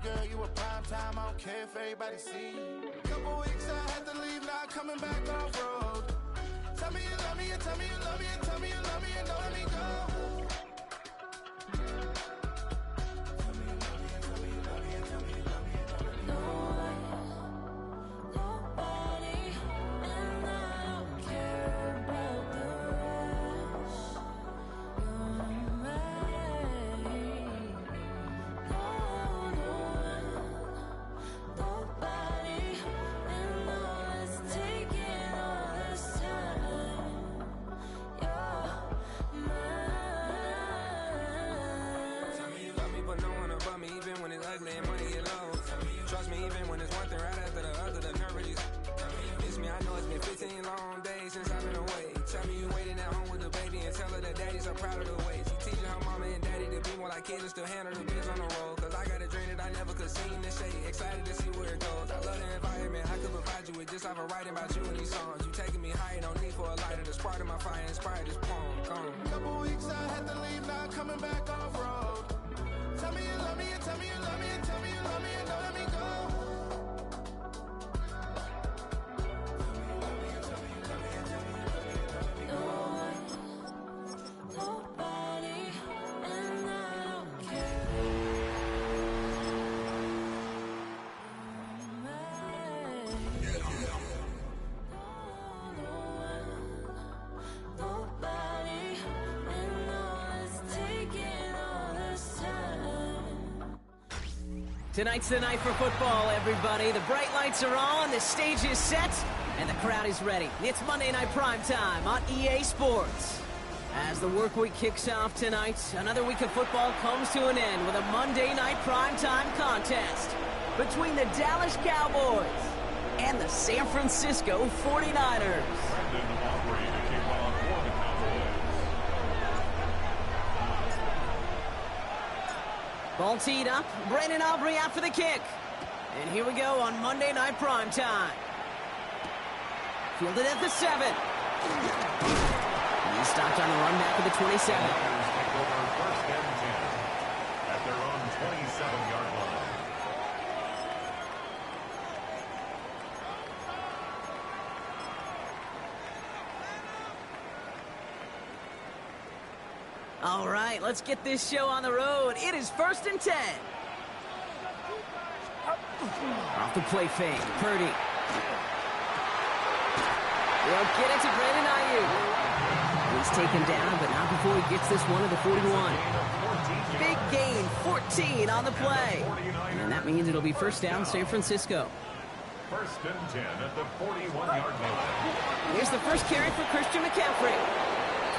girl, you a prime time. I don't care if everybody see you. Couple weeks I had to leave, now coming back off road. Tell me you love me, and tell me you love me, and tell me you love me, and don't let me go. Still handle the biz on the road, cause I got a dream that I never could see in the shade. Excited to see where it goes. I love the environment, I could provide you with this. I've been writing about you in these songs. You taking me higher, no need for a lighter. The spark of my fire inspired this poem. Come. Couple weeks I had to leave, now coming back off road. Tell me you love me, and tell me you love me, and tell me you love me, and don't let me go. Tonight's the night for football, everybody. The bright lights are on, the stage is set, and the crowd is ready. It's Monday Night Primetime on EA Sports. As the work week kicks off tonight, another week of football comes to an end with a Monday Night Primetime contest between the Dallas Cowboys and the San Francisco 49ers. Ball teed up, Brandon Aubrey out for the kick. And here we go on Monday Night Primetime. Fielded at the 7. He stopped on the run back at the 27. Take over first and 10 at their own 27-yard line. All right, let's get this show on the road. It is first and 10. Off the play fake, Purdy. They'll get it to Brandon Ayuk. He's taken down, but not before he gets this one to the 41. Big gain, 14 on the play. And that means it'll be first down, San Francisco. First and 10 at the 41-yard line. Here's the first carry for Christian McCaffrey.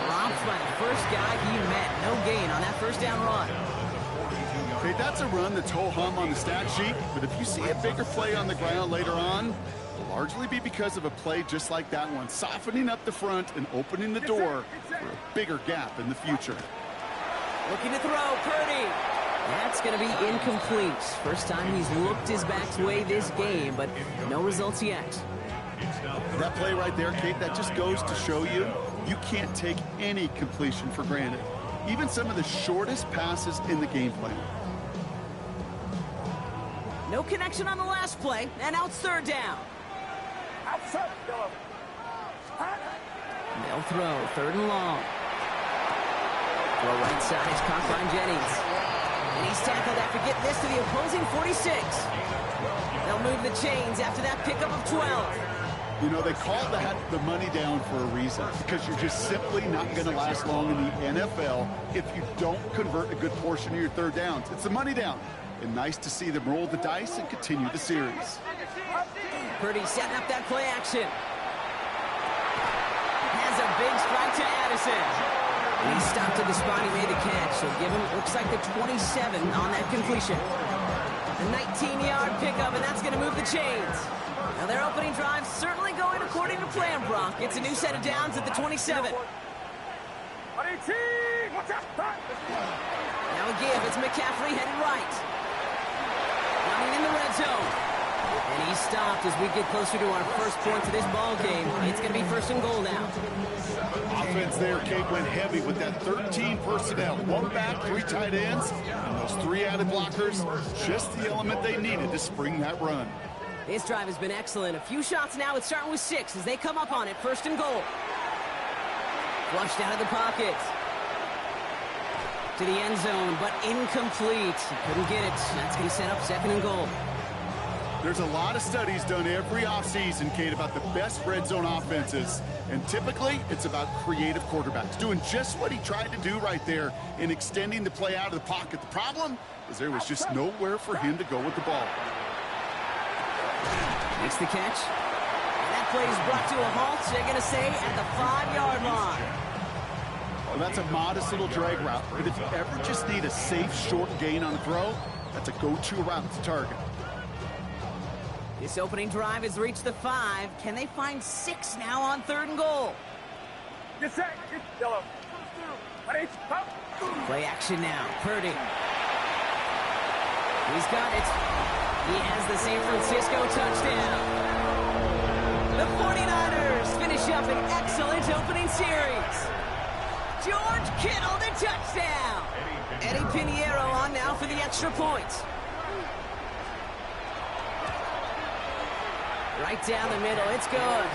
Dropped by the first guy he met. No gain on that first down run. Okay, that's a run that's ho-hum on the stat sheet, but if you see a bigger play on the ground later on, it'll largely be because of a play just like that one, softening up the front and opening the door for a bigger gap in the future. Looking to throw, Purdy. That's going to be incomplete. First time he's looked his back's way this game, but no results yet. That play right there, Kate, that just goes to show you, you can't take any completion for granted. Even some of the shortest passes in the game plan. No connection on the last play, and now it's third down. They'll throw, third and long. Throw right side, it's caught by Jennings. And he's tackled after getting this to the opposing 46. They'll move the chains after that pickup of 12. You know, they call the money down for a reason, because you're just simply not going to last long in the NFL if you don't convert a good portion of your third downs. It's the money down. And nice to see them roll the dice and continue the series. Purdy setting up that play action. Has a big strike to Addison. And he stopped at the spot he made the catch. So give him, looks like the 27 on that completion. A 19-yard pickup, and that's going to move the chains. Now their opening drive certainly going according to plan, Brock. It's a new set of downs at the 27. Now a give, it's McCaffrey headed right. Running in the red zone. And he's stopped as we get closer to our first points of this ball game. It's going to be first and goal now. Offense there, Kate, went heavy with that 13 personnel. 1 back, 3 tight ends, and those 3 added blockers. Just the element they needed to spring that run. This drive has been excellent. A few shots now. It's starting with 6 as they come up on it. First and goal. Flushed out of the pocket. To the end zone, but incomplete. Couldn't get it. That's going to set up second and goal. There's a lot of studies done every offseason, Kate, about the best red zone offenses. And typically, it's about creative quarterbacks doing just what he tried to do right there in extending the play out of the pocket. The problem is there was just nowhere for him to go with the ball. Makes the catch. And that play is brought to a halt, so they're going to say at the 5-yard line. Well, that's a modest little drag route. But if you ever just need a safe, short gain on a throw, that's a go-to route to target. This opening drive has reached the 5. Can they find 6 now on third and goal? Get set. Get yellow. Play action now. Purdy. He's got it. He has the San Francisco touchdown. The 49ers finish up an excellent opening series. George Kittle, the touchdown. Eddie Pinheiro on now for the extra point. Right down the middle, it's good.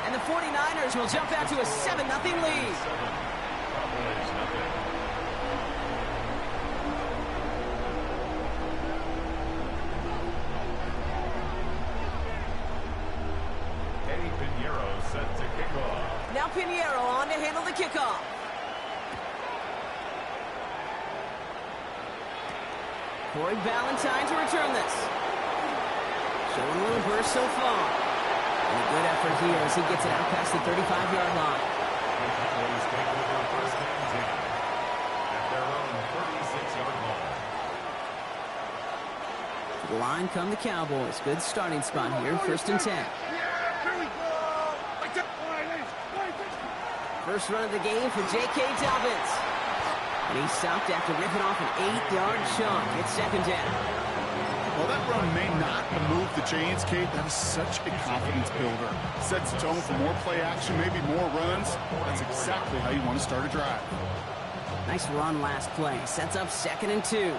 And the 49ers will jump out to a 7-0 lead. Eddie Pinheiro set to kick off. Now Pinheiro on to handle the kickoff. Corey Ballantyne to return this. Showing a little burst so far. And a good effort here as he gets it out past the 35-yard line. Cowboys take over first and 10 at their own 36-yard line. To the line come the Cowboys. Good starting spot here, first and 10. First run of the game for J.K. Dobbins. And he's stopped after ripping off an 8-yard chunk. It's second down. Well, that run may not have moved the chains, Kate. That is such a confidence builder. Sets the tone for more play action, maybe more runs. That's exactly how you want to start a drive. Nice run last play. Sets up second and 2.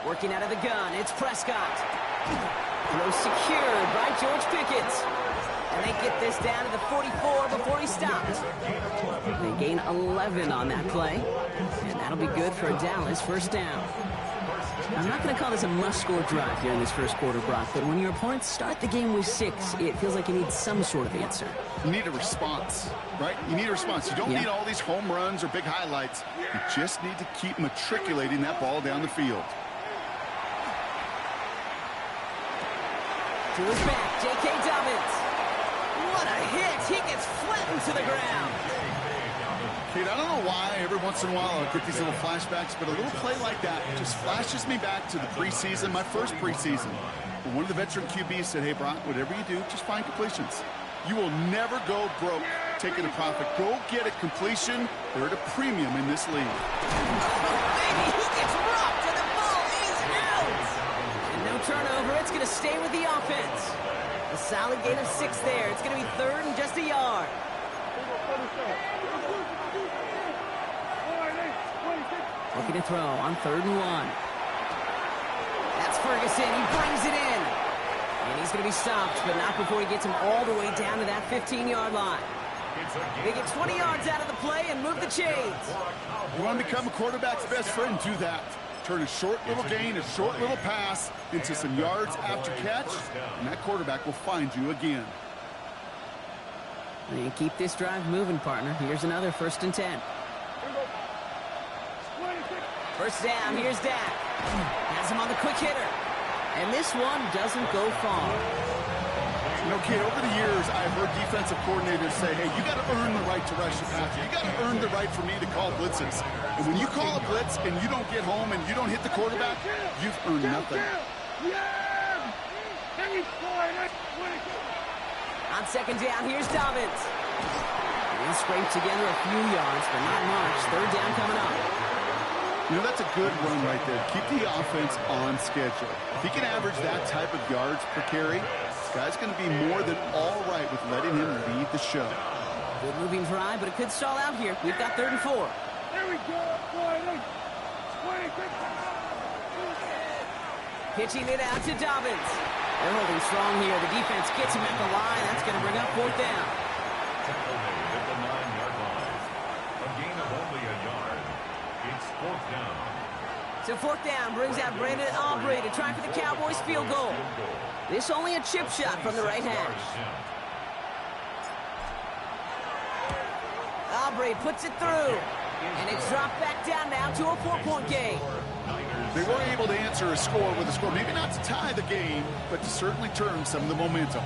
Working out of the gun, it's Prescott. Throw secured by George Pickens. And they get this down to the 44 before he stops. They gain 11 on that play. And that'll be good for a Dallas first down. I'm not going to call this a must-score drive here in this first quarter, Brock, but when your opponents start the game with 6, it feels like you need some sort of answer. You need a response, right? You need a response. You don't need all these home runs or big highlights. You just need to keep matriculating that ball down the field. To his back, J.K. Dobbins. What a hit! He gets flattened to the ground. Kate, I don't know why every once in a while I get these little flashbacks, but a little play like that just flashes me back to the preseason, my first preseason. When one of the veteran QBs said, hey, Brock, whatever you do, just find completions. You will never go broke taking a profit. Go get a completion. They're at a premium in this league. Baby, he gets rocked and the ball is out. And no turnover. It's going to stay with the offense. A solid gain of 6 there. It's going to be third and just a yard. Looking to throw on third and 1. That's Ferguson. He brings it in. And he's going to be stopped, but not before he gets him all the way down to that 15-yard line. They get 20 yards out of the play and move the chains. You want to become a quarterback's best friend, do that. Turn a short little gain, a short little pass into some yards after catch, and that quarterback will find you again. And keep this drive moving, partner. Here's another first and 10. First down, here's Dak. Has him on the quick hitter. And this one doesn't go far. You know, kid, over the years, I've heard defensive coordinators say, hey, you got to earn the right to rush the passer. You got to earn the right for me to call blitzes. And when you call a blitz and you don't get home and you don't hit the quarterback, you've earned nothing. On second down, here's Dobbins. He'll scrape together a few yards, but not much. Third down coming up. You know, that's a good run right there. Keep the offense on schedule. If he can average that type of yards per carry, this guy's going to be more than all right with letting him lead the show. Good moving drive, but it could stall out here. We've got 3rd and 4. There we go, boy. Pitching it out to Dobbins. They're holding strong here. The defense gets him at the line. That's going to bring up 4th down. Tackle made at the 9-yard line. A gain of only a yard. It's 4th down. So 4th down brings out Brandon Aubrey to try for the Cowboys field goal. This only a chip shot from the right hash. Aubrey puts it through. And it's dropped back down now to a 4-point game. They were able to answer a score with a score. Maybe not to tie the game, but to certainly turn some of the momentum.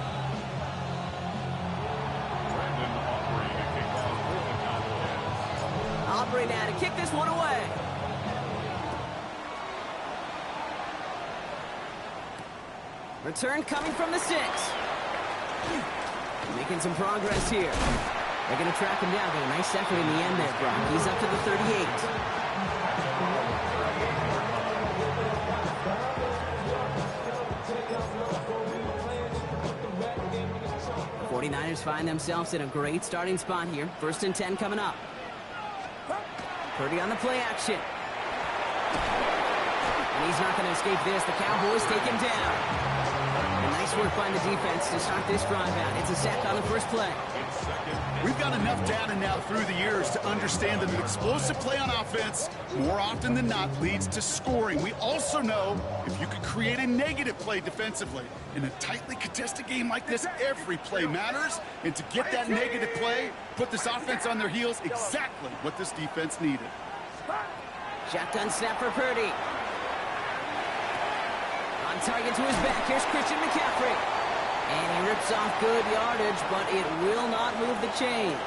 Brandon Aubrey to kick off for the Cowboys. Aubrey now to kick this one away. Return coming from the 6. Making some progress here. They're going to track him down. Got a nice effort in the end there, Brock. He's up to the 38. The 49ers find themselves in a great starting spot here. 1st and 10 coming up. Purdy on the play action. And he's not going to escape this. The Cowboys take him down. And nice work by the defense to start this drive out. It's a sack on the first play. We've got enough data now through the years to understand that an explosive play on offense, more often than not, leads to scoring. We also know if you could create a negative play defensively. In a tightly contested game like this, every play matters. And to get that negative play, put this offense on their heels, exactly what this defense needed. Shotgun snap for Purdy. On target to his back, here's Christian McCaffrey. And he rips off good yardage, but it will not move the chains.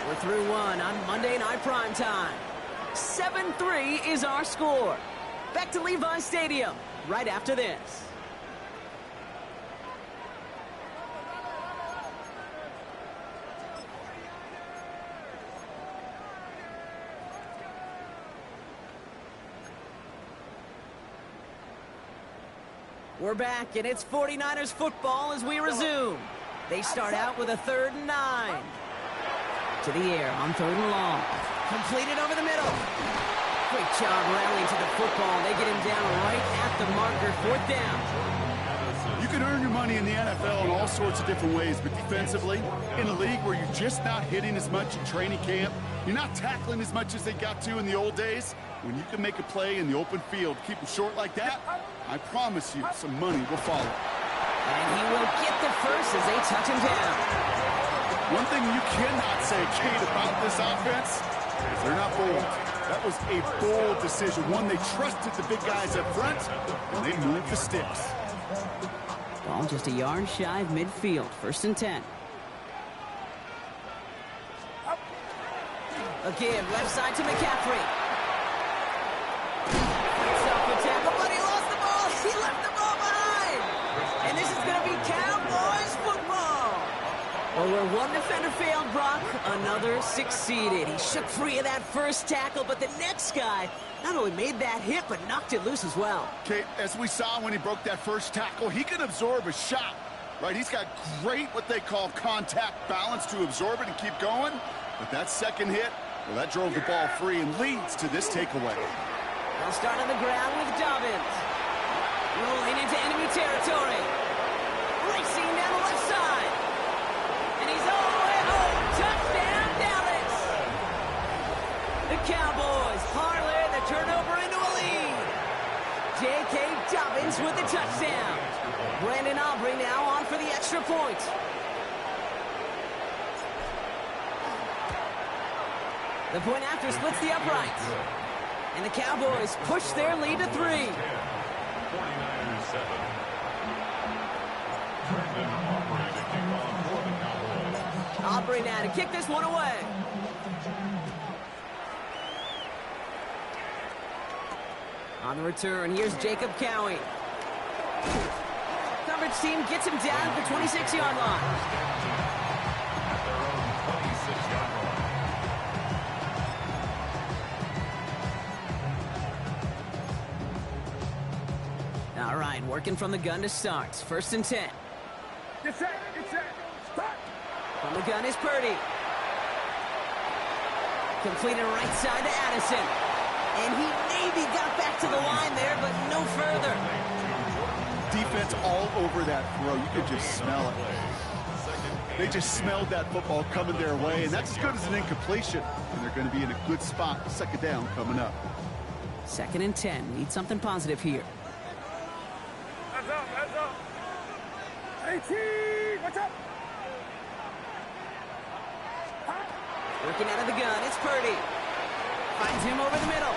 We're through one on Monday Night Primetime. 7-3 is our score. Back to Levi Stadium right after this. We're back, and it's 49ers football as we resume. They start out with a 3rd and 9. To the air on 3rd and long. Completed over the middle. Great job rallying to the football. They get him down right at the marker. 4th down. You can earn your money in the NFL in all sorts of different ways, but defensively, in a league where you're just not hitting as much in training camp, you're not tackling as much as they got to in the old days, when you can make a play in the open field, keep them short like that, I promise you some money will follow. And he will get the first as they touch him down. One thing you cannot say, Kate, about this offense is they're not bold. That was a bold decision, one they trusted the big guys up front, and they moved the sticks. Ball just a yard shy of midfield. 1st and 10. Again, left side to McCaffrey. It's off the tackle, but he lost the ball. He left the ball behind. And this is going to be Cowboys football. Well, where one defender failed, Brock, another succeeded. He shook free of that first tackle, but the next guy not only made that hit, but knocked it loose as well. Okay, as we saw when he broke that first tackle, he can absorb a shot, right? He's got great what they call contact balance to absorb it and keep going. But that second hit, well, that drove the ball free and leads to this takeaway. They'll start on the ground with Dobbins. Rolling into enemy territory. Racing down the left side. And he's all the way home. Touchdown, Dallas. The Cowboys parlay the turnover into a lead. J.K. Dobbins with the touchdown. Brandon Aubrey now on for the extra point. The point after splits the uprights. And the Cowboys push their lead to 3. 49ers 7. Brandon Aubrey to kick off for the Cowboys. Aubrey now to kick this one away. On the return, here's Jacob Cowie. Coverage team gets him down at the 26-yard line. At their own 26-yard line. All right, working from the gun to start. 1st and 10. Get set, start. From the gun is Purdy. Completed right side to Addison. And he maybe got back to the line there, but no further. Defense all over that throw. You could just smell it. They just smelled that football coming their way, and that's as good as an incompletion. And they're going to be in a good spot. 2nd down coming up. 2nd and 10. Need something positive here. Heads up. 18, watch out. Working out of the gun, it's Purdy. Finds him over the middle.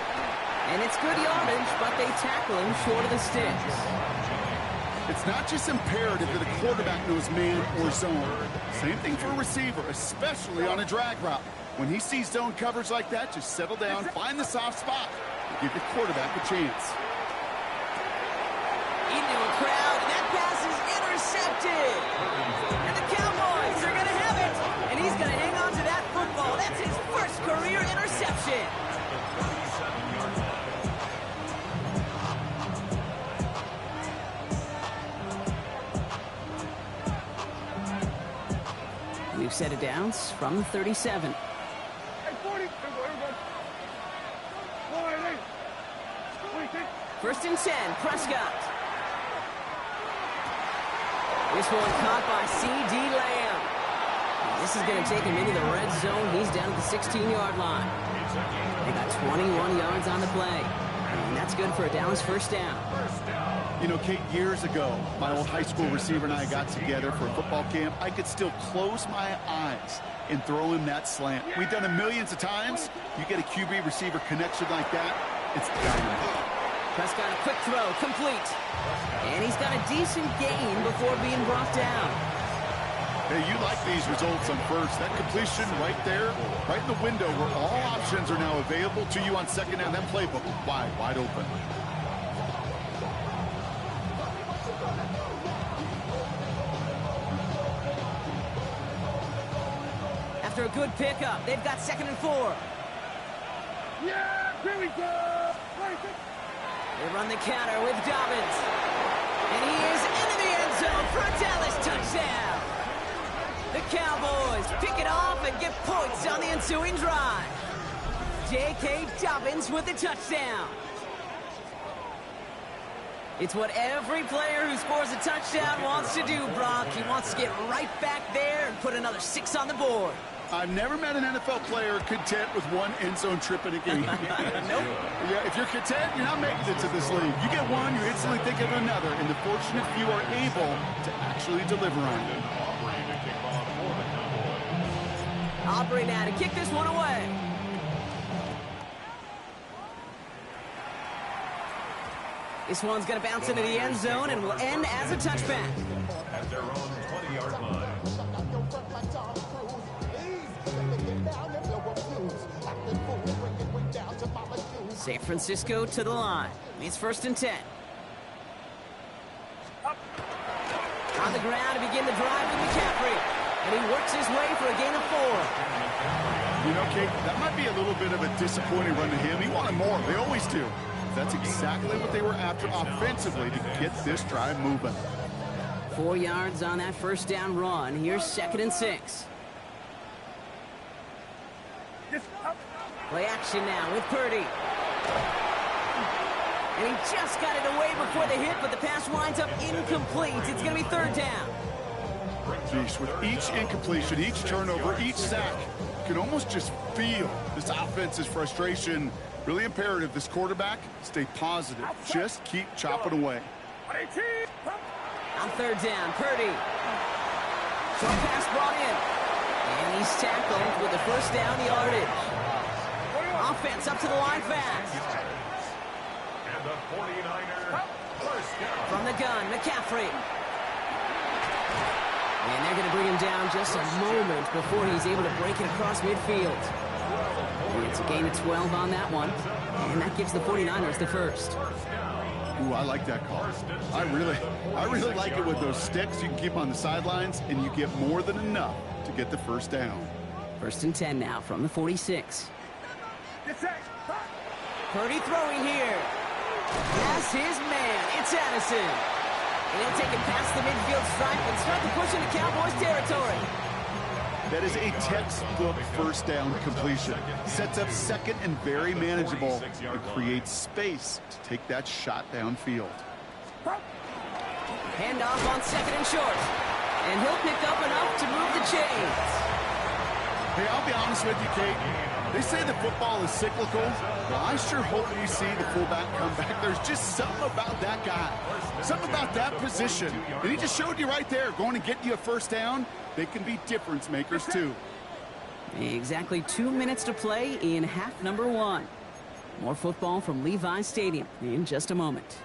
And it's good yardage, but they tackle him short of the sticks. It's not just imperative that a quarterback knows man or zone. Same thing for a receiver, especially on a drag route. When he sees zone coverage like that, just settle down, find the soft spot, and give your quarterback a chance. Into a crowd, and that pass is intercepted. And the Cowboys are going to have it. And he's going to hang on to that football. That's his first career interception. New set of downs from the 37. Hey, 40. 1st and 10, Prescott. This one caught by C.D. Lamb. And this is going to take him into the red zone. He's down at the 16-yard line. They got 21 yards on the play. And that's good for a Dallas 1st down. You know, Kate, years ago, my old high school receiver and I got together for a football camp. I could still close my eyes and throw him that slant. We've done it millions of times. You get a QB receiver connection like that, it's dynamite. Prescott, a quick throw, complete. And he's got a decent gain before being brought down. Hey, you like these results on first. That completion right there, right in the window where all options are now available to you on 2nd down. That playbook wide open. After a good pickup, they've got 2nd and 4. Yeah, here we go. They run the counter with Dobbins. And he is into the end zone for a Dallas touchdown. The Cowboys pick it off and get points on the ensuing drive. J.K. Dobbins with the touchdown. It's what every player who scores a touchdown wants to do, Brock. He wants to get right back there and put another 6 on the board. I've never met an NFL player content with one end zone trip in a game. Nope. Yeah, if you're content, you're not making it to this league. You get one, you instantly think of another, and the fortunate few are able to actually deliver on it. Aubrey now to kick this one away. This one's going to bounce into the end zone and will end as a touchback. At their own 20-yard line. San Francisco to the line. It's 1st and 10. On the ground to begin the drive with McCaffrey. And he works his way for a gain of 4. You know, Kate, that might be a little bit of a disappointing run to him. He wanted more. They always do. That's exactly what they were after offensively to get this drive moving. 4 yards on that 1st down run. Here's 2nd and 6. Play action now with Purdy. And he just got it away before the hit, but the pass winds up incomplete. It's going to be 3rd down. Jeez, with each incompletion, each turnover, each sack, you can almost just feel this offense's frustration. Really imperative this quarterback stay positive. Just keep chopping away. On 3rd down, Purdy. Short pass brought in. And he's tackled with the 1st down yardage. Offense up to the line fast. And the 49ers 1st down. From the gun, McCaffrey. And they're going to bring him down just a moment before he's able to break it across midfield. It's a gain of 12 on that one. And that gives the 49ers the 1st. Ooh, I like that call. I really like it with those sticks. You can keep on the sidelines, and you get more than enough to get the 1st down. 1st and 10 now from the 46. Purdy throwing here. That's his man. It's Addison. And he'll take it past the midfield stripe and start the push into Cowboys territory. That is a textbook first down completion. Sets up second and very manageable. It creates space to take that shot downfield. Handoff on second and short. And he'll pick up enough to move the chains. Hey, I'll be honest with you, Kate. They say that football is cyclical. Well, I sure hope we see the fullback come back. There's just something about that guy. Something about that position. And he just showed you right there, going to get you a first down. They can be difference makers, too. Exactly 2 minutes to play in half number 1. More football from Levi Stadium in just a moment.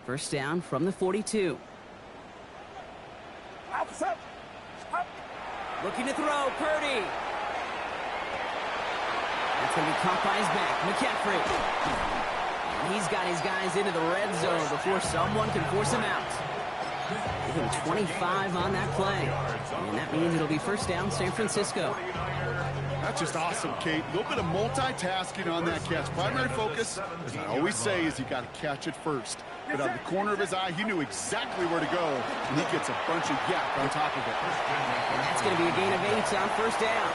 First down from the 42. Looking to throw, Purdy. That's going to be caught by his back, McCaffrey. And he's got his guys into the red zone before someone can force him out. Give him 25 on that play. And that means it'll be first down, San Francisco. That's just awesome, Kate. A little bit of multitasking on that catch. Primary focus, as I always say, is you got to catch it first. But out of the corner of his eye, he knew exactly where to go, and he gets a bunch of yak on top of it. And that's going to be a gain of 8 on first down.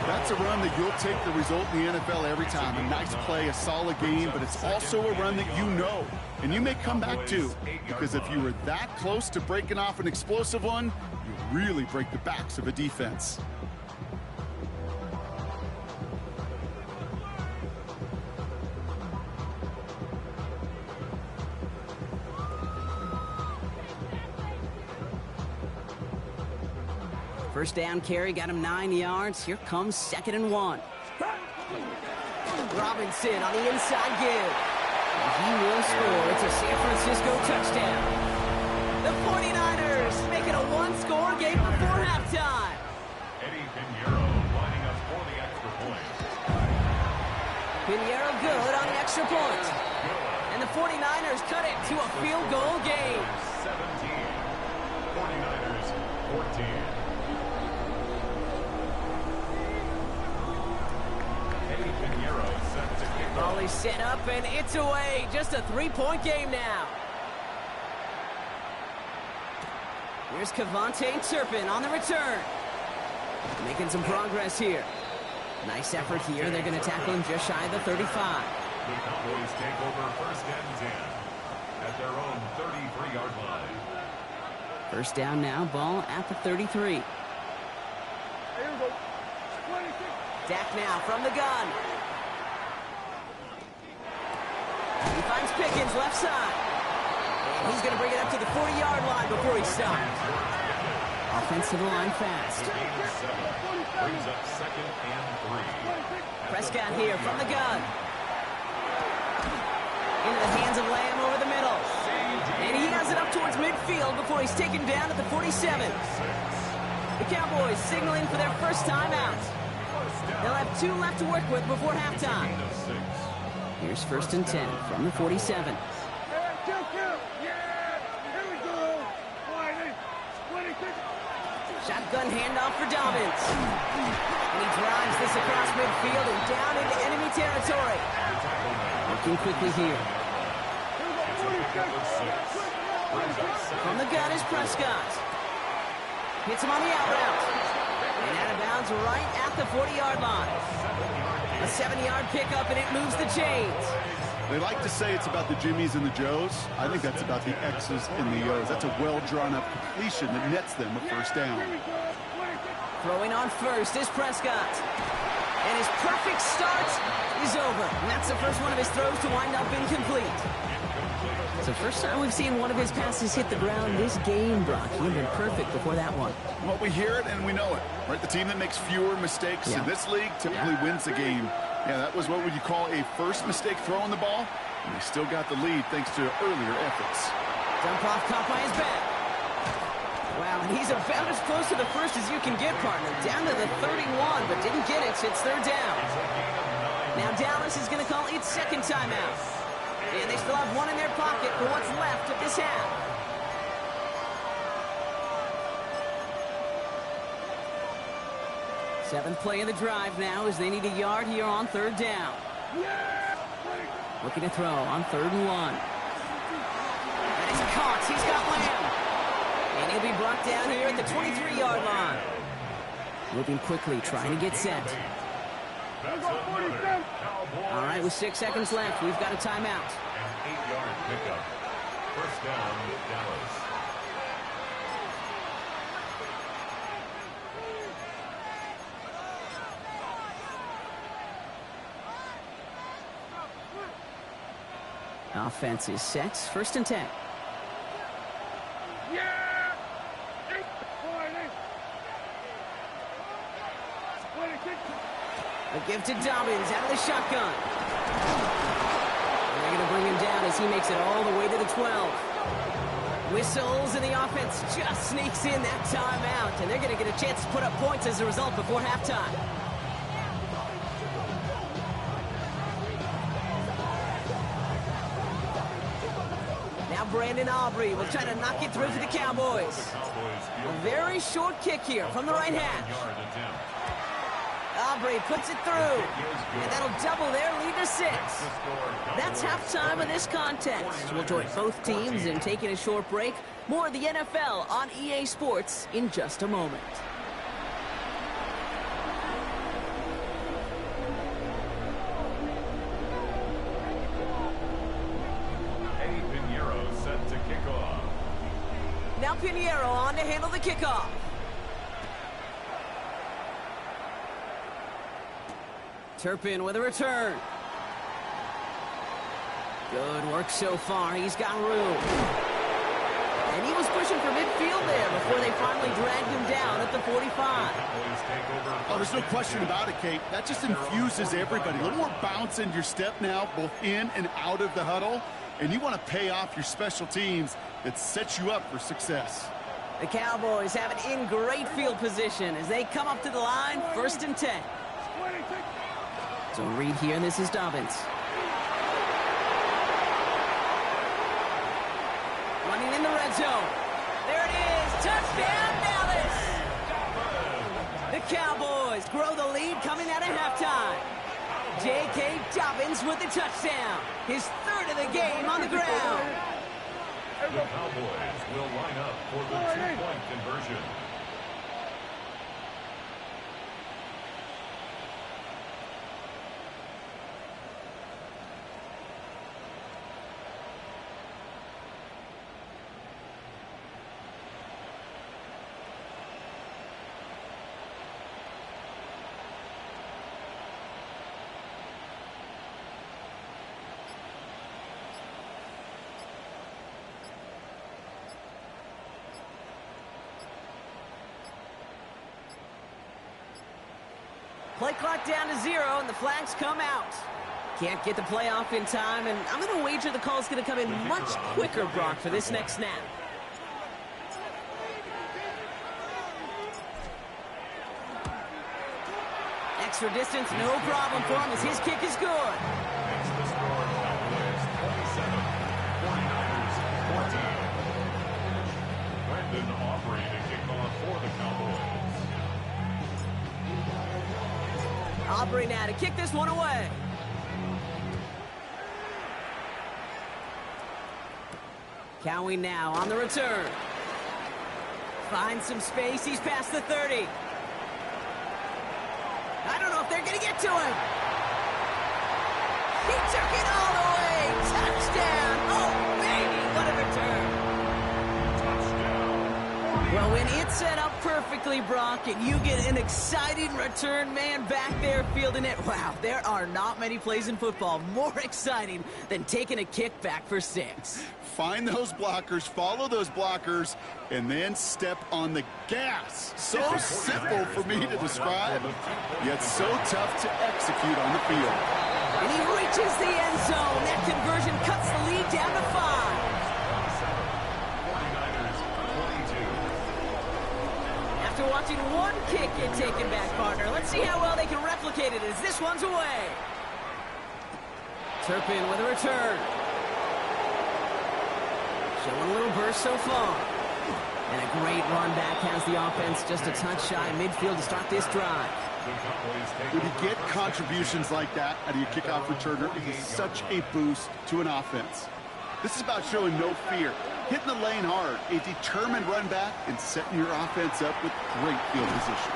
That's a run that you'll take the result in the NFL every time. A nice play, a solid game, but it's also a run that you know, and you may come back to, because if you were that close to breaking off an explosive one, you really break the backs of a defense. First down carry, got him 9 yards. Here comes 2nd and 1. Robinson on the inside give. And he will score. It's a San Francisco touchdown. The 49ers make it a one-score game before halftime. Eddie Pinheiro lining up for the extra point. Pinheiro good on the extra point. And the 49ers cut it to a field goal game. 17. 49ers 14. Ball is set up, and it's away. Just a 3-point game now. Here's Kevontae Turpin on the return. Making some progress here. Nice effort here. They're going to tackle him just shy of the 35. The Cowboys take over first and 10 at their own 33-yard line. First down now, ball at the 33. Dak now from the gun. He finds Pickens left side. And he's going to bring it up to the 40-yard line before he stops. Offensive line fast. Brings up 2nd and 3. Prescott here from the gun. Into the hands of Lamb over the middle. And he has it up towards midfield before he's taken down at the 47. The Cowboys signaling for their first time out. They'll have 2 left to work with before halftime. Here's 1st and 10 from the 47. Shotgun handoff for Dobbins. And he drives this across midfield and down into enemy territory. Working quickly here. From the gun is Prescott. Hits him on the out route. And out of bounds right at the 40-yard line. A 7-yard pickup, and it moves the chains. They like to say it's about the Jimmies and the Joes. I think that's about the X's and the O's. That's a well-drawn-up completion that nets them a first down. Throwing on first is Prescott. And his perfect start is over. And that's the first one of his throws to wind up incomplete. It's the first time we've seen one of his passes hit the ground this game, Brock. He'd been perfect before that one. Well, we hear it and we know it, right? The team that makes fewer mistakes in this league typically wins the game. Yeah, that was what would you call a first mistake throwing the ball, and they still got the lead thanks to earlier efforts. Dump off caught by his back. Wow, and he's about as close to the first as you can get, partner. Down to the 31, but didn't get it, so it's 3rd down. Now Dallas is going to call its 2nd timeout. And they still have 1 in their pocket for what's left of this half. Seventh play of the drive now as they need a yard here on third down. Looking to throw on 3rd and 1. And he's caught. He's got Lamb. And he'll be brought down here at the 23-yard line. Moving quickly, trying to get set. All right, with 6 seconds left, we've got a timeout. An 8-yard pickup. First down, Dallas. Offense is set. 1st and 10. A give to Dobbins out of the shotgun. And they're going to bring him down as he makes it all the way to the 12. Whistles, and the offense just sneaks in that timeout. And they're going to get a chance to put up points as a result before halftime. Now Brandon Aubrey will try to knock it through to the Cowboys. A very short kick here from the right hash. Aubrey puts it through, and that'll double their lead to 6. That's halftime of this contest. We'll join both teams in taking a short break. More of the NFL on EA Sports in just a moment. Eddie Pinheiro set to kick off. Now Pinheiro on to handle the kickoff. Turpin with a return. Good work so far. He's got room. And he was pushing for midfield there before they finally dragged him down at the 45. Oh, there's no question about it, Kate. That just infuses everybody. A little more bounce in your step now, both in and out of the huddle. And you want to pay off your special teams that sets you up for success. The Cowboys have it in great field position as they come up to the line, 1st and 10. So read here, and this is Dobbins. Running in the red zone. There it is. Touchdown, Dallas. The Cowboys grow the lead coming out of halftime. J.K. Dobbins with the touchdown. His 3rd of the game on the ground. The Cowboys will line up for the 2-point conversion. Play clock down to 0, and the flags come out. Can't get the play off in time, and I'm going to wager the call's going to come in much quicker, Brock, for this next snap. Extra distance, no problem for him as his kick is good. Makes the score Cowboys 27, 49ers 14. Brandon Aubrey to kick off for the Cowboys. Aubrey now to kick this one away. Cowie now on the return. Finds some space. He's past the 30. I don't know if they're going to get to him. He took it all the way. Touchdown. Oh, baby, what a return. Well, when it's set up perfectly, Brock, and you get an exciting return man back there fielding it, wow, there are not many plays in football more exciting than taking a kick back for 6. Find those blockers, follow those blockers, and then step on the gas. So simple for me to describe, yet so tough to execute on the field. And he reaches the end zone. That conversion cuts the lead down to 5. 49ers 22. After watching one kick get taken back, partner, let's see how well they can replicate it as this one's away. Turpin with a return. Showing a little burst so far. And a great run back has the offense just a touch shy midfield to start this drive. When you get contributions like that out of your kickoff returner, it is such a boost to an offense. This is about showing no fear, hitting the lane hard, a determined run back, and setting your offense up with great field position.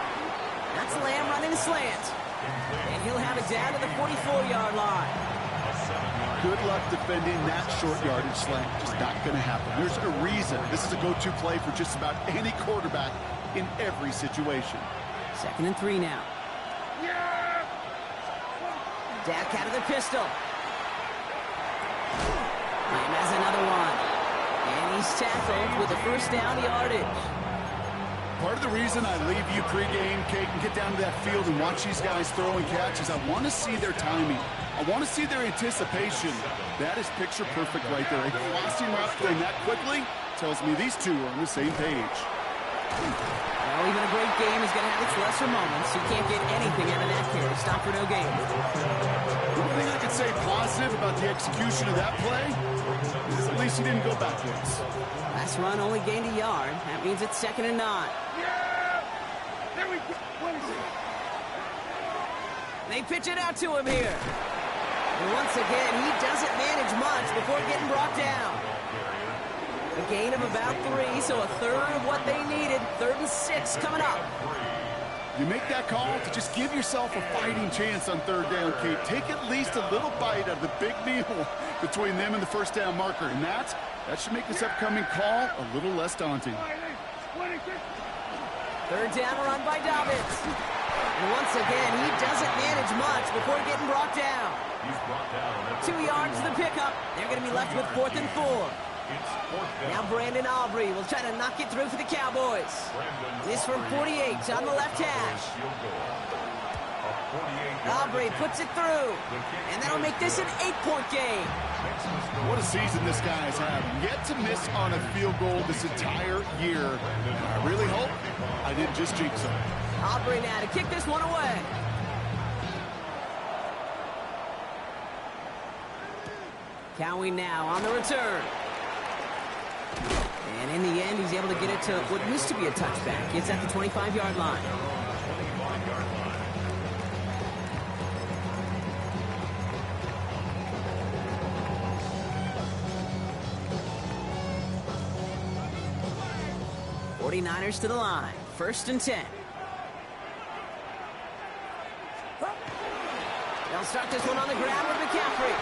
That's Lamb running a slant. And he'll have it down to the 44-yard line. Good luck defending that short yardage slant. Just not going to happen. There's a reason this is a go-to play for just about any quarterback in every situation. 2nd and 3 now. Dak out of the pistol. Lamb has another one. And he's tackled with the first down yardage. Part of the reason I leave you pregame, Kate, and get down to that field and watch these guys throw and catch is I want to see their timing. I want to see their anticipation. That is picture perfect right there. A crossing route going that quickly tells me these two are on the same page. Well, even a great game is going to have its lesser moments. You can't get anything out of that carry. Stop for no gain. The only thing I could say positive about the execution of that play is at least he didn't go backwards. Last run only gained a yard. That means it's 2nd and 9. There we go. What is it? They pitch it out to him here. And once again, he doesn't manage much before getting brought down. A gain of about 3, so a third of what they needed. 3rd and 6 coming up. You make that call to just give yourself a fighting chance on 3rd down, Kate. Take at least a little bite out of the big meal between them and the first down marker. And that should make this upcoming call a little less daunting. 3rd down run by Dobbins. And once again, he doesn't manage much before getting brought down. 2 yards to the pickup. They're going to be left with 4th and 4. Now Brandon Aubrey will try to knock it through for the Cowboys. This from 48 on the left hash. Aubrey puts it through. And that'll make this an 8-point game. What a season this guy has had. Yet to miss on a field goal this entire year. I really hope I didn't just jinx him. Aubrey now to kick this one away. Cowing now on the return. And in the end, he's able to get it to what used to be a touchback. It's at the 25-yard line. '49ers to the line. 1st and 10. They'll start this one on the ground with McCaffrey.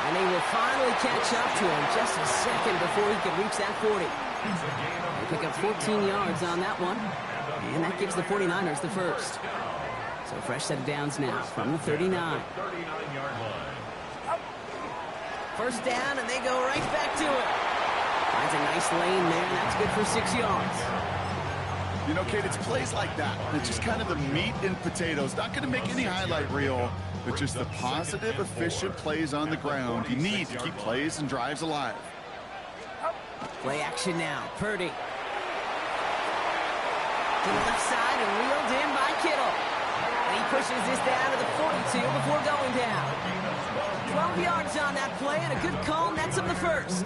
And they will finally catch up to him just a second before he can reach that 40. They pick up 14 yards on that one. And that gives the 49ers the first. So fresh set of downs now from the 39. 1st down, and they go right back to it. Finds a nice lane there, and that's good for 6 yards. You know, Kate, it's plays like that. It's just kind of the meat and potatoes. Not going to make any highlight reel, but just the positive, efficient plays on the ground. You need to keep plays and drives alive. Play action now. Purdy. To the left side and reeled in by Kittle. And he pushes this down to the 42 before going down. 12 yards on that play and a good call nets him the first.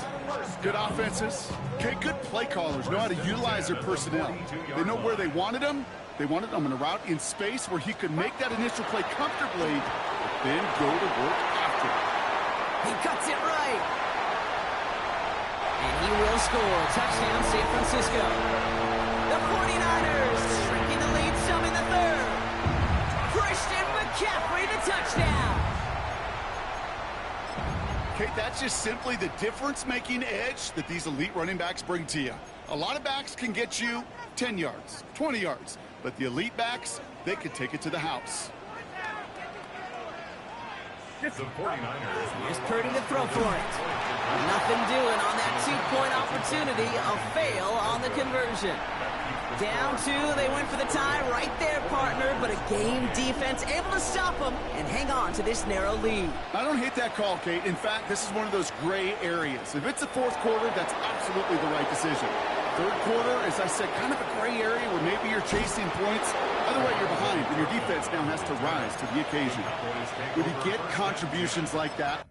Good offenses. Okay, good play callers know how to utilize their personnel. They know where they wanted them. They wanted them in a route in space where he could make that initial play comfortably, but then go to work after. He cuts it right. And he will score. Touchdown, San Francisco. The 49ers shrinking the lead some in the 3rd. Christian McCaffrey, the touchdown. Okay, that's just simply the difference-making edge that these elite running backs bring to you. A lot of backs can get you 10 yards, 20 yards, but the elite backs, they can take it to the house. The 49ers. Here's Purdy to throw for it. Nothing doing on that 2-point opportunity. A fail on the conversion. Down 2, they went for the tie right there, partner, but a game defense able to stop them and hang on to this narrow lead. I don't hate that call, Kate. In fact, this is one of those gray areas. If it's the 4th quarter, that's absolutely the right decision. 3rd quarter, as I said, kind of a gray area where maybe you're chasing points. Either way, you're behind, and your defense now has to rise to the occasion. When you get contributions like that,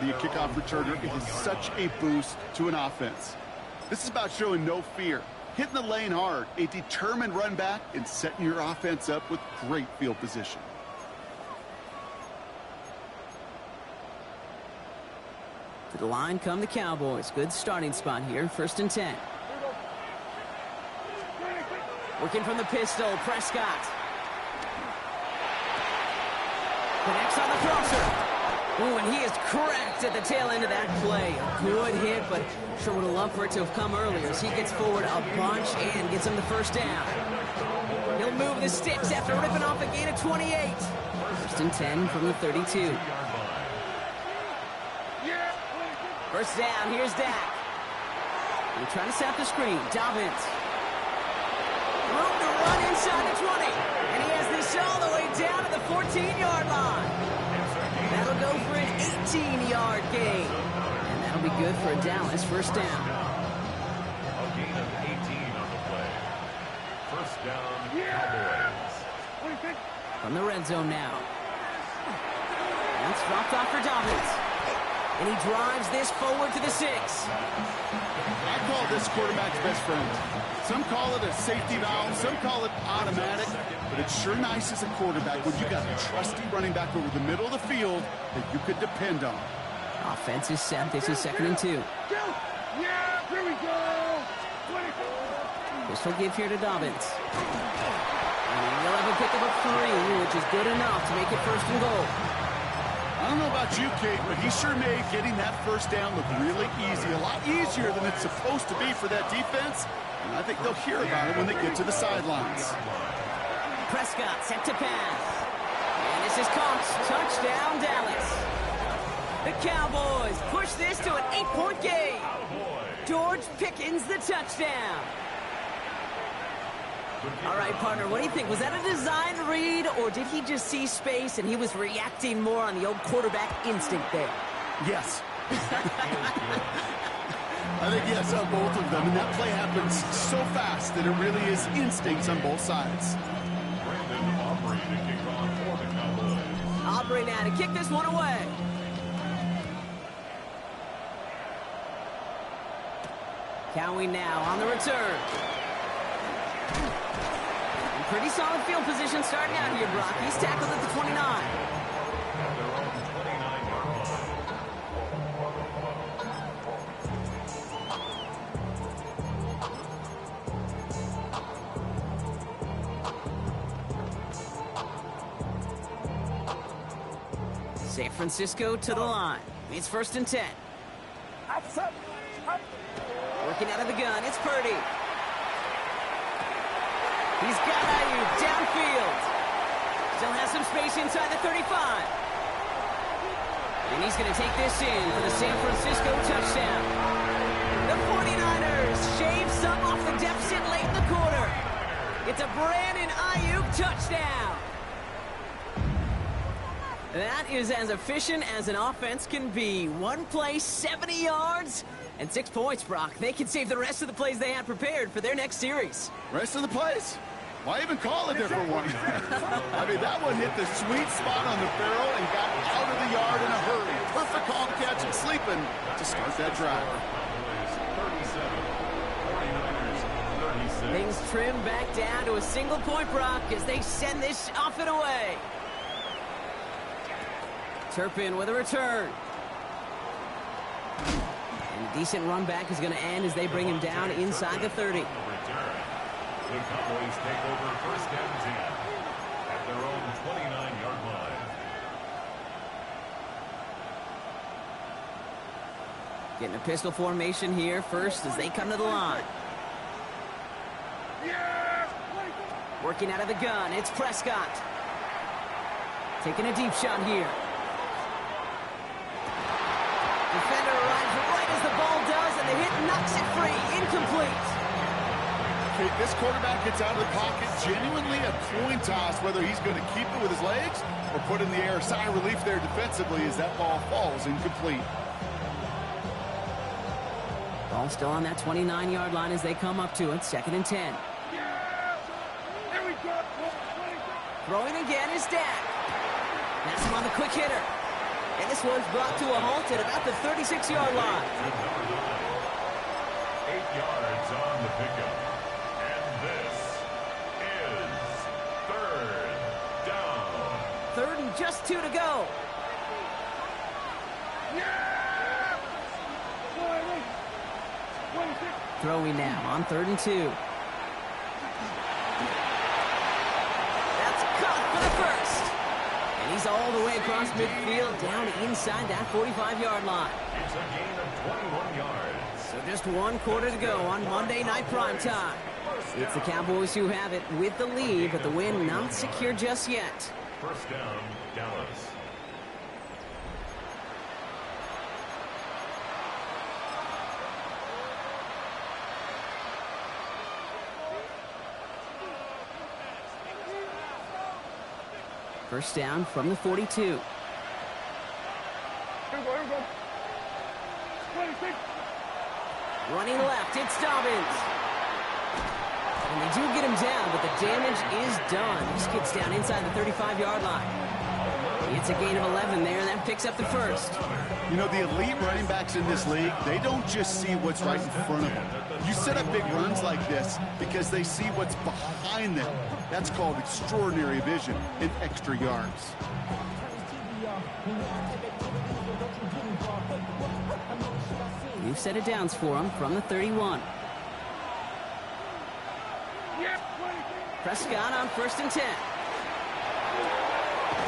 kickoff returner, it is such a boost to an offense. This is about showing no fear, hitting the lane hard, a determined run back, and setting your offense up with great field position. To the line come the Cowboys. Good starting spot here, 1st and 10. Working from the pistol, Prescott. Connects on the crosser. Ooh, and he is cracked at the tail end of that play. A good hit, but sure would have loved for it to have come earlier as he gets forward a bunch and gets him the first down. He'll move the sticks after ripping off a gain of 28. 1st and 10 from the 32. First down, here's Dak. They're trying to set up the screen. Dobbins. Room to run inside the 20. And he has this all the way down to the 14-yard line. That'll go for an 18-yard gain. And that'll be good for a Dallas first down. A gain of 18 on the play. First down, Cowboys. From the red zone now. That's dropped off for Dobbins. And he drives this forward to the 6. I call this quarterback's best friend. Some call it a safety valve, some call it automatic, but it's sure nice as a quarterback when you got a trusty running back over the middle of the field that you could depend on. Offense is set. This is 2nd and 2. Yeah, here we go. This will give here to Dobbins. And he'll have a pickup of 3, which is good enough to make it 1st and goal. I don't know about you, Kate, but he sure made getting that first down look really easy. A lot easier than it's supposed to be for that defense. And I think they'll hear about it when they get to the sidelines. Prescott set to pass. And this is caught. Touchdown, Dallas. The Cowboys push this to an 8-point game. George Pickens the touchdown. All right, partner, what do you think? Was that a design read, or did he just see space and he was reacting more on the old quarterback instinct there? Yes. I think yes on both of them, and that play happens so fast that it really is instincts on both sides. Brandon Aubrey to kick off for the Cowboys. Aubrey now to kick this one away. Cowie now on the return. Pretty solid field position starting out here, Brock. He's tackled at the 29. At their own 29-yard line. San Francisco to the line. It's 1st and 10. Working out of the gun, it's Purdy. He's got Ayuk downfield. Still has some space inside the 35. And he's going to take this in for the San Francisco touchdown. The 49ers shave some off the deficit late in the quarter. It's a Brandon Ayuk touchdown. That is as efficient as an offense can be. One play, 70 yards, and 6 points, Brock. They can save the rest of the plays they had prepared for their next series. Rest of the plays? Why even call a different one? I mean, that one hit the sweet spot on the barrel and got out of the yard in a hurry. Perfect call to catch him sleeping to start that drive. 37, 49ers 36. Things trim back down to a single point, Brock, as they send this off and away. Turpin with a return. And a decent run back is going to end as they bring him down inside the 30. The Cowboys take over 1st and 10 at their own 29-yard line. Getting a pistol formation here first as they come to the line. Working out of the gun, it's Prescott. Taking a deep shot here. Defender arrives right as the ball does, and the hit knocks it free. Incomplete. Okay, this quarterback gets out of the pocket, genuinely a coin toss whether he's going to keep it with his legs or put in the air. Sigh of relief there defensively as that ball falls incomplete. Ball still on that 29-yard line as they come up to it. 2nd and 10. Throwing again is Dak. That's him on the quick hitter. And this one's brought to a halt at about the 36-yard line. 8 yards on the pickup. And this is third down. Third and just 2 to go. Throwing now on 3rd and 2. That's caught for the first. And he's all the way across midfield down inside that 45-yard line. It's a gain of 21 yards. So just 1 quarter to go on Monday Night Primetime. It's the Cowboys who have it with the lead, but the win not secure just yet. First down, Dallas. First down from the 42. Here we go. 26. Running left, it's Dobbins. And they do get him down, but the damage is done. This gets down inside the 35-yard line. It's a gain of 11 there, and that picks up the first. You know, the elite running backs in this league, they don't just see what's right in front of them. You set up big runs like this because they see what's behind them. That's called extraordinary vision and extra yards. We've set it downs for him from the 31. Prescott on 1st and 10.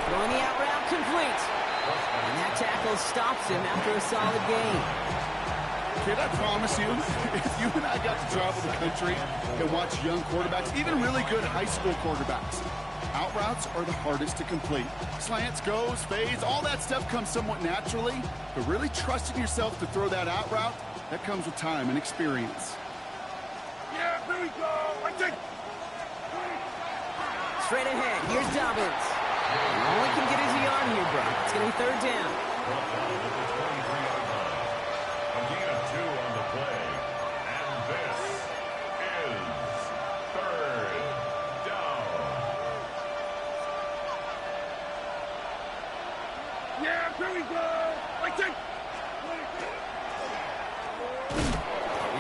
Throwing the out route complete. And that tackle stops him after a solid gain. Kid, I promise you, if you and I got to travel the country and watch young quarterbacks, even really good high school quarterbacks, out routes are the hardest to complete. Slants, goes, fades, all that stuff comes somewhat naturally, but really trusting yourself to throw that out route, that comes with time and experience. Yeah, here we go. I take. Straight ahead, here's Dobbins. All he can get is a yard here, bro. It's going to be 3rd down. A gain of 2 on the play. And this is third down. Yeah, here we go. I take.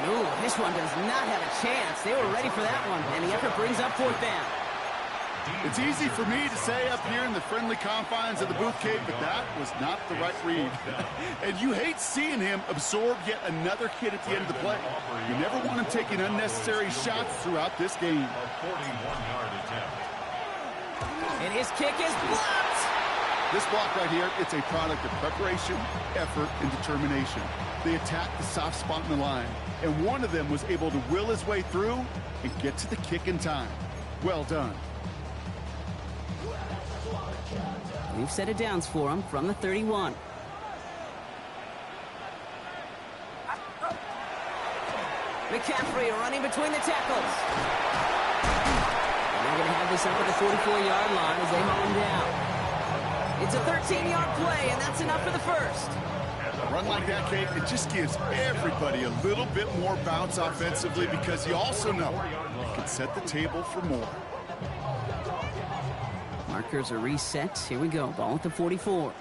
Ooh, this one does not have a chance. They were ready for that one, and the effort brings up 4th down. It's easy for me to say up here in the friendly confines of the Booth Cave, but that was not the right read. And you hate seeing him absorb yet another hit at the end of the play. You never want him taking unnecessary shots throughout this game. A 41-yard attempt. And his kick is blocked. This block right here, it's a product of preparation, effort, and determination. They attacked the soft spot in the line, and one of them was able to will his way through and get to the kick in time. Well done. We've set it downs for him from the 31. McCaffrey running between the tackles. And they're going to have this up at the 44-yard line as they haul him down. It's a 13-yard play, and that's enough for the first. A run like that, Kate, it just gives everybody a little bit more bounce offensively because you also know it can set the table for more. Markers are reset. Here we go. Ball at the 44.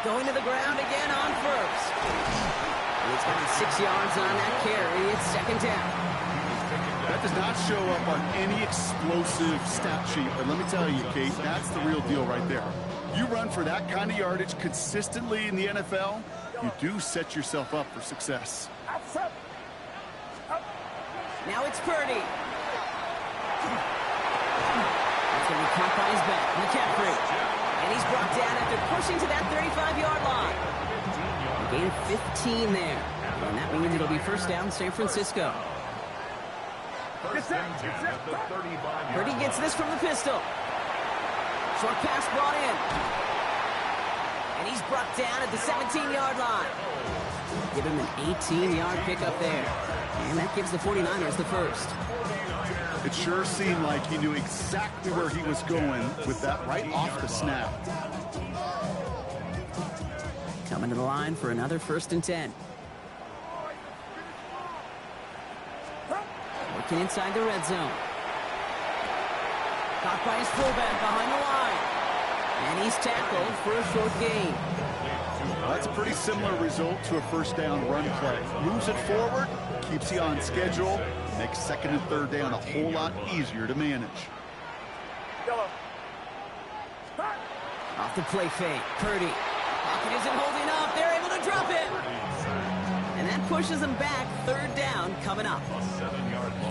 Going to the ground again on first. And he's got 6 yards on that carry. It's 2nd down. That does not show up on any explosive stat sheet, but let me tell you, Kate, that's the real deal right there. You run for that kind of yardage consistently in the NFL, you do set yourself up for success. Now it's Purdy. That's going to be caught by his back. McCaffrey. And he's brought down after pushing to that 35-yard line. A gain of 15 there. And that means it'll be first down San Francisco. First and 10 at the 35-yard Purdy gets this from the pistol. Short pass brought in. And he's brought down at the 17-yard line. Give him an 18-yard pickup there. And that gives the 49ers the first. It sure seemed like he knew exactly where he was going with that right off the snap. Coming to the line for another 1st and 10. Working inside the red zone. Caught by his fullback behind the line. And he's tackled for a short gain. That's a pretty similar result to a first down run play. Moves it forward, keeps you on schedule, makes second and third down a whole lot easier to manage. Off the play fake, Purdy. Pocket isn't holding up. They're able to drop it. And that pushes them back. Third down coming up.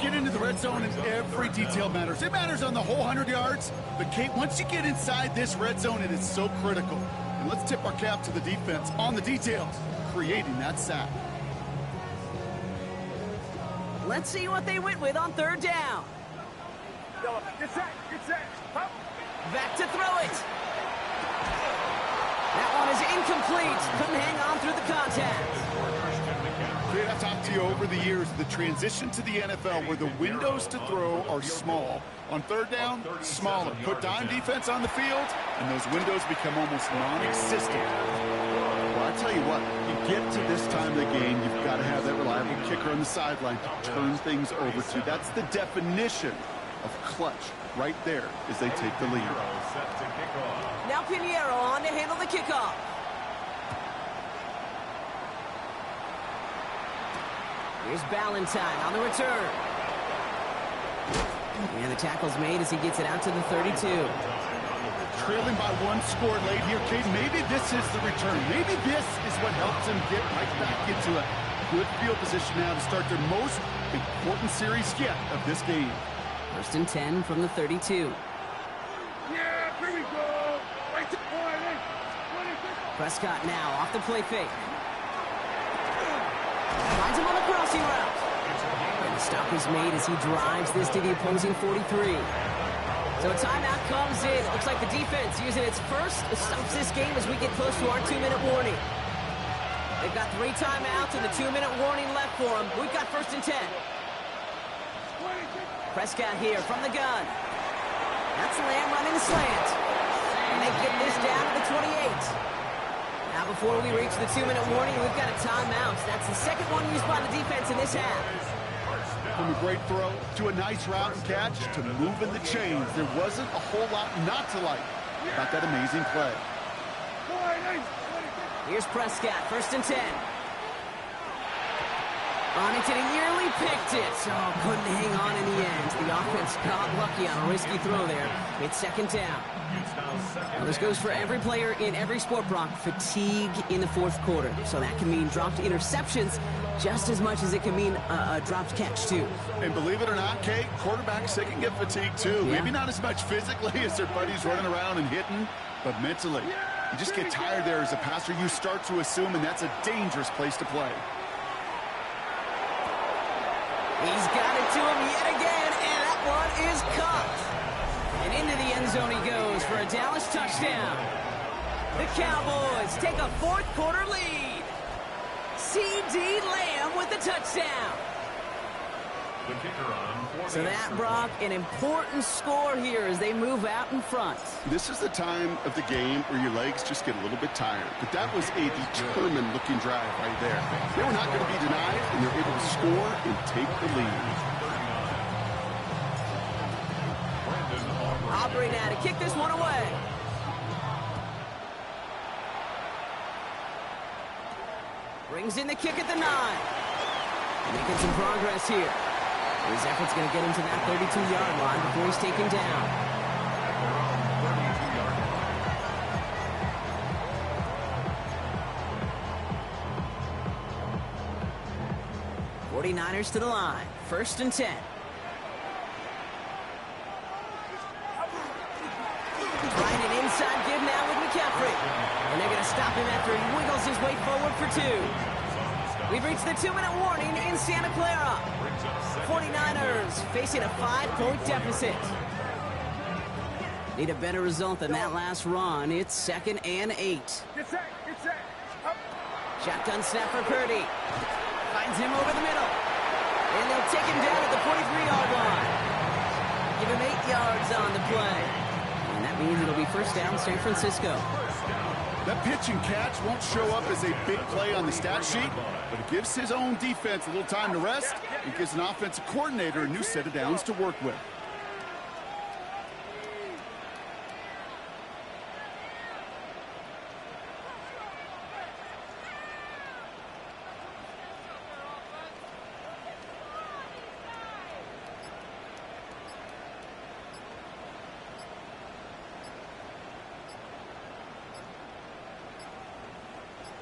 Get into the red zone and every detail matters. It matters on the whole 100 yards. But, Kate, once you get inside this red zone, it is so critical. And let's tip our cap to the defense on the details, creating that sack. Let's see what they went with on third down. Get set. Back to throw it. That one is incomplete. Couldn't hang on through the contact. Great, I've talked to you over the years, the transition to the NFL where the windows to throw are small. On third down, smaller. Put dime defense on the field, and those windows become almost non-existent. Well, I tell you what, you get to this time of the game, you've got to have that reliable kicker on the sideline to turn things over to. That's the definition of clutch right there as they take the lead. Now Pinheiro on to handle the kickoff. Here's Ballantyne on the return. And the tackle's made as he gets it out to the 32. Trailing by one score late here, Kate. Maybe this is the return. Maybe this is what helps them get right back into a good field position now to start their most important series yet of this game. First and 10 from the 32. Yeah, here we go. Right to point. Prescott now off the play fake. Finds him on the crossing route. And the stop is made as he drives this to the opposing 43. So a timeout comes in. Looks like the defense using its first stops this game as we get close to our 2-minute warning. They've got 3 timeouts and the 2-minute warning left for them. We've got first and 10. Prescott here from the gun. That's Lamb running the slant. And they get this down to the 28. Now before we reach the 2-minute warning, we've got a timeout. That's the second one used by the defense in this half. From a great throw to a nice route and catch to moving the chains, there wasn't a whole lot not to like about that amazing play. Here's Prescott, first and 10. Arlington nearly picked it. Oh, couldn't hang on in the end. The offense got lucky on a risky throw there. It's second down. Now, this goes for every player in every sport, Brock. Fatigue in the fourth quarter. So that can mean dropped interceptions just as much as it can mean a dropped catch, too. And believe it or not, Kate, quarterbacks, they can get fatigued, too. Yeah. Maybe not as much physically as their buddies running around and hitting, but mentally. You just get tired there as a passer. You start to assume, and that's a dangerous place to play. He's got it to him yet again, and that one is caught. And into the end zone he goes for a Dallas touchdown. The Cowboys take a fourth quarter lead. C.D. Lamb with the touchdown. So that, Brock, an important score here as they move out in front. This is the time of the game where your legs just get a little bit tired. But that was a determined-looking drive right there. They were not going to be denied, and they're able to score and take the lead. Aubrey now to kick this one away. Brings in the kick at the 9. Making some progress here. His effort's going to get him to that 32-yard line before he's taken down. 49ers to the line. First and 10. Trying an inside give now with McCaffrey. And they're going to stop him after he wiggles his way forward for 2. We've reached the 2-minute warning in Santa Clara. 49ers facing a 5-point deficit. Need a better result than that last run. It's 2nd and 8. Get set. Up. Shotgun snap for Purdy. Finds him over the middle. And they'll take him down at the 43-yard line. Give him 8 yards on the play. And that means it'll be first down San Francisco. That pitch and catch won't show up as a big play on the stat sheet, but it gives his own defense a little time to rest. It gives an offensive coordinator a new set of downs to work with.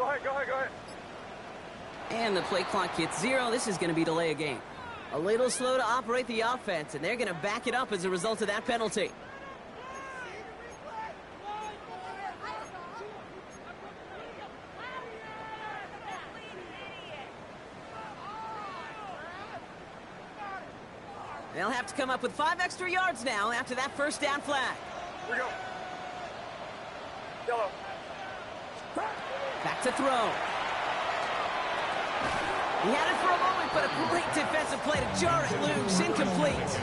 Go ahead. And the play clock hits 0. This is going to be delay a game. A little slow to operate the offense, and they're going to back it up as a result of that penalty. They'll have to come up with 5 extra yards now after that first down flag. Here we go. Yellow. Back to throw. He had it for a moment, but a great defensive play to jar it loose. Incomplete.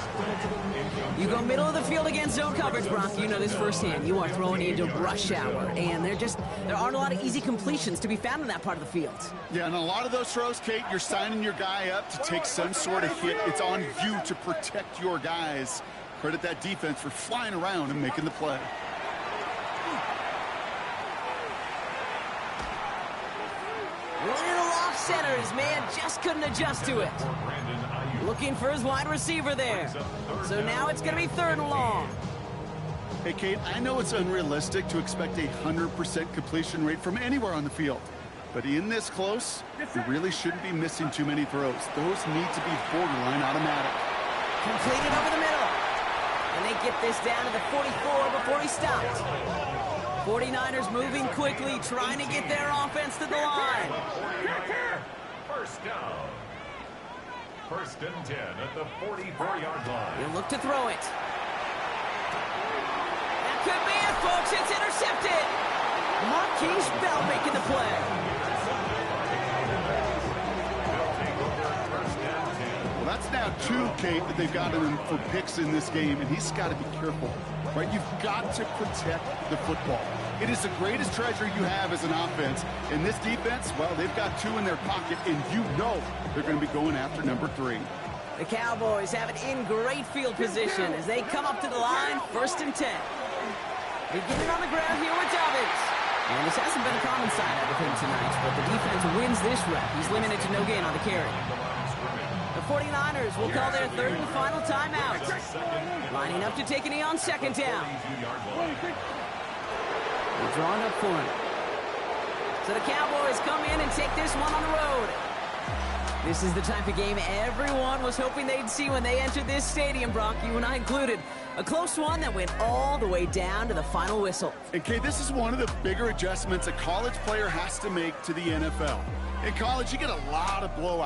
You go middle of the field against zone coverage, Brock. You know this firsthand. You are throwing into rush hour, and there aren't a lot of easy completions to be found in that part of the field. Yeah, and a lot of those throws, Kate, you're signing your guy up to take some sort of hit. It's on you to protect your guys. Credit that defense for flying around and making the play. Little off center. His man just couldn't adjust to it. Looking for his wide receiver there. So now it's going to be 3rd and long. Hey, Kate, I know it's unrealistic to expect a 100% completion rate from anywhere on the field. But in this close, you really shouldn't be missing too many throws. Those need to be borderline automatic. Completed over the middle. And they get this down to the 44 before he stopped. 49ers moving quickly, trying to get their offense to the line. First down. 1st and 10 at the 44-yard line. He'll look to throw it. That could be it, folks. It's intercepted. Marquise Bell making the play. Well, that's now 2, Kate, that they've got him for picks in this game, and he's got to be careful. Right? You've got to protect the football. It is the greatest treasure you have as an offense. And this defense, well, they've got 2 in their pocket, and you know they're going to be going after number 3. The Cowboys have it in great field position as they come up to the line, 1st and 10. Beginning on the ground here with Dobbins. And this hasn't been a common side with him tonight, but the defense wins this rep. He's limited to no gain on the carry. The 49ers will call their 3rd and final timeout. Lining up to take a knee on 2nd down. They're drawing up for him. So the Cowboys come in and take this one on the road. This is the type of game everyone was hoping they'd see when they entered this stadium, Brock, you and I included. A close one that went all the way down to the final whistle. And, Kate, this is one of the bigger adjustments a college player has to make to the NFL. In college, you get a lot of blowouts.